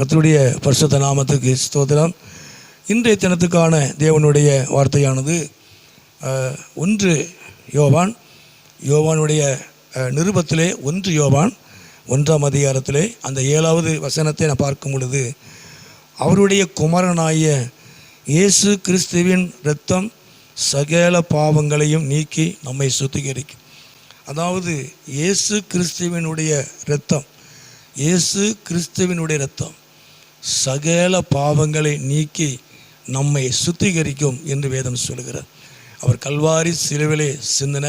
கர்த்தருடைய பரிசுத்த நாமத்துக்கு ஸ்தோத்திரம். இன்றைய தினத்துக்கான தேவனுடைய வார்த்தையானது 1 யோவானுடைய நிருபத்திலே 1 யோவான் 1ஆம் அதிகாரத்திலே அந்த 7வது வசனத்தை நான் பார்க்கும் பொழுது, அவருடைய குமாரனாகிய இயேசு கிறிஸ்துவின் இரத்தம் சகல பாவங்களையும் நீக்கி நம்மை சுத்திகரிக்கும். அதாவது இயேசு கிறிஸ்துவினுடைய இரத்தம், இயேசு கிறிஸ்துவினுடைய இரத்தம் சகல பாவங்களை நீக்கி நம்மை சுத்திகரிக்கும் என்று வேதம் சொல்கிறார். அவர் கல்வாரி சிலுவிலே சிந்தின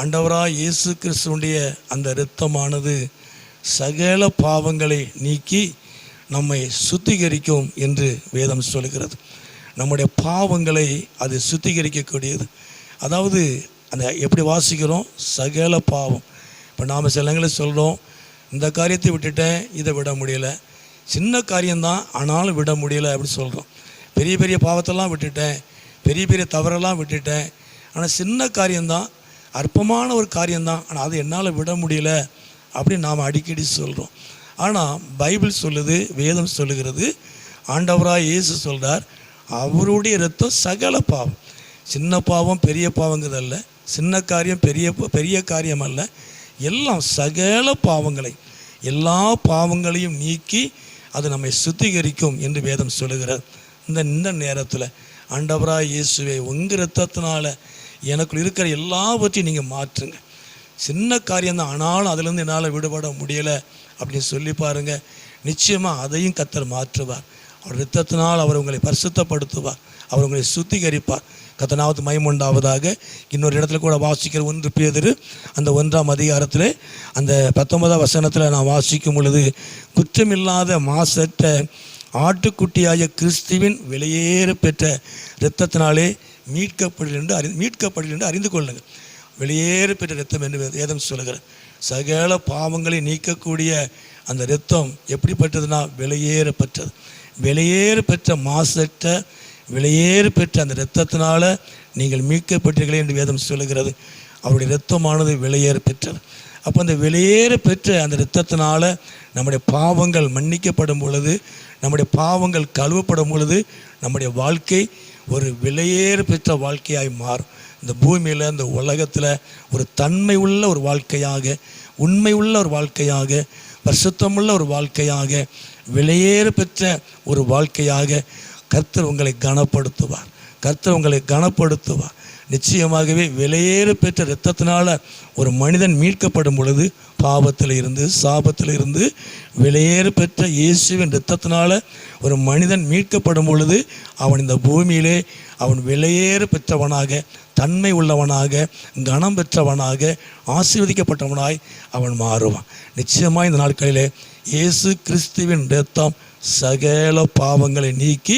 ஆண்டவராய் இயேசு கிறிஸ்துவுடைய அந்த இரத்தமானது சகல பாவங்களை நீக்கி நம்மை சுத்திகரிக்கும் என்று வேதம் சொல்கிறது. நம்முடைய பாவங்களை அது சுத்திகரிக்கக்கூடியது. அதாவது அந்த எப்படி வாசிக்கிறோம், சகல பாவம். இப்போ நாம் சில நேரங்களில் சொல்கிறோம், இந்த காரியத்தை விட்டுட்டேன், இதை விட முடியலை, சின்ன காரியம்தான் ஆனாலும் விட முடியலை அப்படி சொல்கிறோம். பெரிய பெரிய பாவத்தெல்லாம் விட்டுட்டேன், பெரிய பெரிய தவறெல்லாம் விட்டுட்டேன், ஆனால் சின்ன காரியம்தான், அற்பமான ஒரு காரியம்தான், ஆனால் அது என்னால் விட முடியல அப்படின்னு நாம் அடிக்கடி சொல்கிறோம். ஆனால் பைபிள் சொல்லுது, வேதம் சொல்லுகிறது, ஆண்டவராய் இயேசு சொல்கிறார், அவருடைய இரத்தம் சகல பாவம். சின்ன பாவம் பெரிய பாவங்கிறதல்ல, சின்ன காரியம் பெரிய காரியம் அல்ல, எல்லாம் சகல பாவங்களை எல்லா பாவங்களையும் நீக்கி அது நம்மை சுத்திகரிக்கும் என்று வேதம் சொல்லுகிறார். இந்த நேரத்தில் ஆண்டவராய் இயேசுவே, உங்கள் இரத்தத்தினால எனக்குள் இருக்கிற எல்லாவற்றையும் நீங்கள் மாற்றுங்க. சின்ன காரியம்தான் ஆனாலும் அதிலிருந்து என்னால் விடுபட முடியலை அப்படின்னு சொல்லி பாருங்கள். நிச்சயமாக அதையும் கர்த்தர் மாற்றுவார். அவர் இரத்தத்தினால் அவர் உங்களை பரிசுத்தப்படுத்துவார், அவர் உங்களை சுத்திகரிப்பார். கர்த்தருக்கு மகிமை உண்டாவதாக. இன்னொரு இடத்துல கூட வாசிக்கிற 1 பேதுரு அந்த 1ஆம் அதிகாரத்தில் அந்த 19ஆம் வசனத்தில் நான் வாசிக்கும் பொழுது, குற்றமில்லாத மாசற்ற ஆட்டுக்குட்டியாகிய கிறிஸ்துவின் வெளியேற பெற்ற இரத்தத்தினாலே மீட்கப்படுகிறது என்று அறிந்து கொள்ளுங்கள். வெளியேற பெற்ற இரத்தம் என்று வேதம் சொல்லுகிறார். சகல பாவங்களை நீக்கக்கூடிய அந்த இரத்தம் எப்படிப்பட்டதுன்னா வெளியேற பெற்றது. வெளியேற பெற்ற மாசற்ற வெளியேறு பெற்ற அந்த இரத்தத்தினால நீங்கள் மீட்கப்பட்டீர்களே என்று வேதம் சொல்லுகிறது. அவருடைய இரத்தமானது வெளியேற பெற்றது. அப்போ அந்த வெளியேற பெற்ற அந்த இரத்தத்தினால நம்முடைய பாவங்கள் மன்னிக்கப்படும் பொழுது, நம்முடைய பாவங்கள் கழுவப்படும் பொழுது நம்முடைய வாழ்க்கை ஒரு வெளியேற பெற்ற வாழ்க்கையாய் மாறும். இந்த பூமியில், இந்த உலகத்தில் ஒரு தன்மை உள்ள ஒரு வாழ்க்கையாக, உண்மை உள்ள ஒரு வாழ்க்கையாக, பரிசுத்தமுள்ள ஒரு வாழ்க்கையாக, வெளியேற பெற்ற ஒரு வாழ்க்கையாக கர்த்தர் உங்களை கனப்படுத்துவார். கர்த்தர் உங்களை கனப்படுத்துவார். நிச்சயமாகவே வெளியேற பெற்ற இரத்தத்தினால ஒரு மனிதன் மீட்கப்படும் பொழுது, பாவத்தில் இருந்து சாபத்தில் இருந்து வெளியேற பெற்ற இயேசுவின் இரத்தத்தினால ஒரு மனிதன் மீட்கப்படும் பொழுது அவன் இந்த பூமியிலே அவன் வெளியேற பெற்றவனாக, தன்மை உள்ளவனாக, கனம் பெற்றவனாக, ஆசீர்வதிக்கப்பட்டவனாய் அவன் மாறுவான். நிச்சயமாக இந்த நாட்களிலே இயேசு கிறிஸ்துவின் இரத்தம் சகல பாவங்களை நீக்கி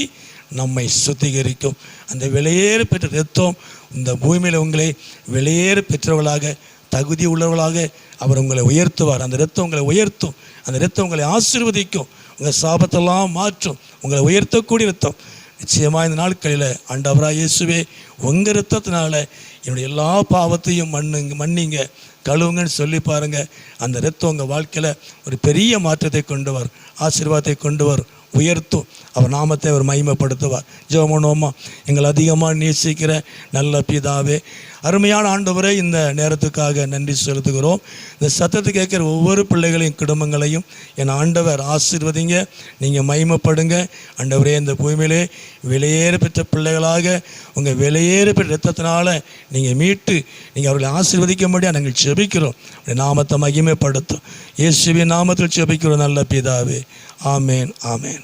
நம்மை சுத்திகரிக்கும். அந்த வெளியேற பெற்ற இரத்தம் இந்த பூமியில் உங்களை வெளியேற பெற்றவர்களாக, தகுதி உள்ளவர்களாக அவர் உங்களை உயர்த்துவார். அந்த இரத்தம் உங்களை உயர்த்தும். அந்த இரத்தம் உங்களை ஆசீர்வதிக்கும். உங்கள் சாபத்தெல்லாம் மாற்றும். உங்களை உயர்த்தக்கூடிய இரத்தம். நிச்சயமாக இந்த நாட்களில் ஆண்டவராய் இயேசுவே, உங்கள் இரத்தத்தினால என்னுடைய எல்லா பாவத்தையும் மன்னிங்க, கழுவுங்கன்னு சொல்லி பாருங்கள். அந்த இரத்தம் உங்கள் வாழ்க்கையில் ஒரு பெரிய மாற்றத்தை கொண்டு வரும், ஆசீர்வாதத்தை கொண்டு வரும், உயர்த்தும். அவர் நாமத்தை அவர் மகிமைப்படுத்துவார். ஜெபம் பண்ணுவோமா? எங்கள் அதிகமாக நேசிக்கிற நல்ல பிதாவே, அருமையான ஆண்டவரே, இந்த நேரத்துக்காக நன்றி செலுத்துகிறோம். இந்த சத்தத்தை கேட்குற ஒவ்வொரு பிள்ளைகளையும் குடும்பங்களையும் என் ஆண்டவர் ஆசீர்வதிங்க, நீங்கள் மகிமைப்படுங்க. ஆண்டவரே, இந்த பூமியிலே வெளியேற பெற்ற பிள்ளைகளாக உங்கள் வெளியேற பெற்ற இரத்தத்தினால நீங்கள் மீட்டு நீங்கள் அவர்களை ஆசீர்வதிக்கும்படியாக நாங்கள் ஜெபிக்கிறோம். நாமத்தை மகிமைப்படுத்தும். இயேசுவின் நாமத்தில் ஜெபிக்கிறோம் நல்ல பிதாவே. ஆமேன், ஆமேன்.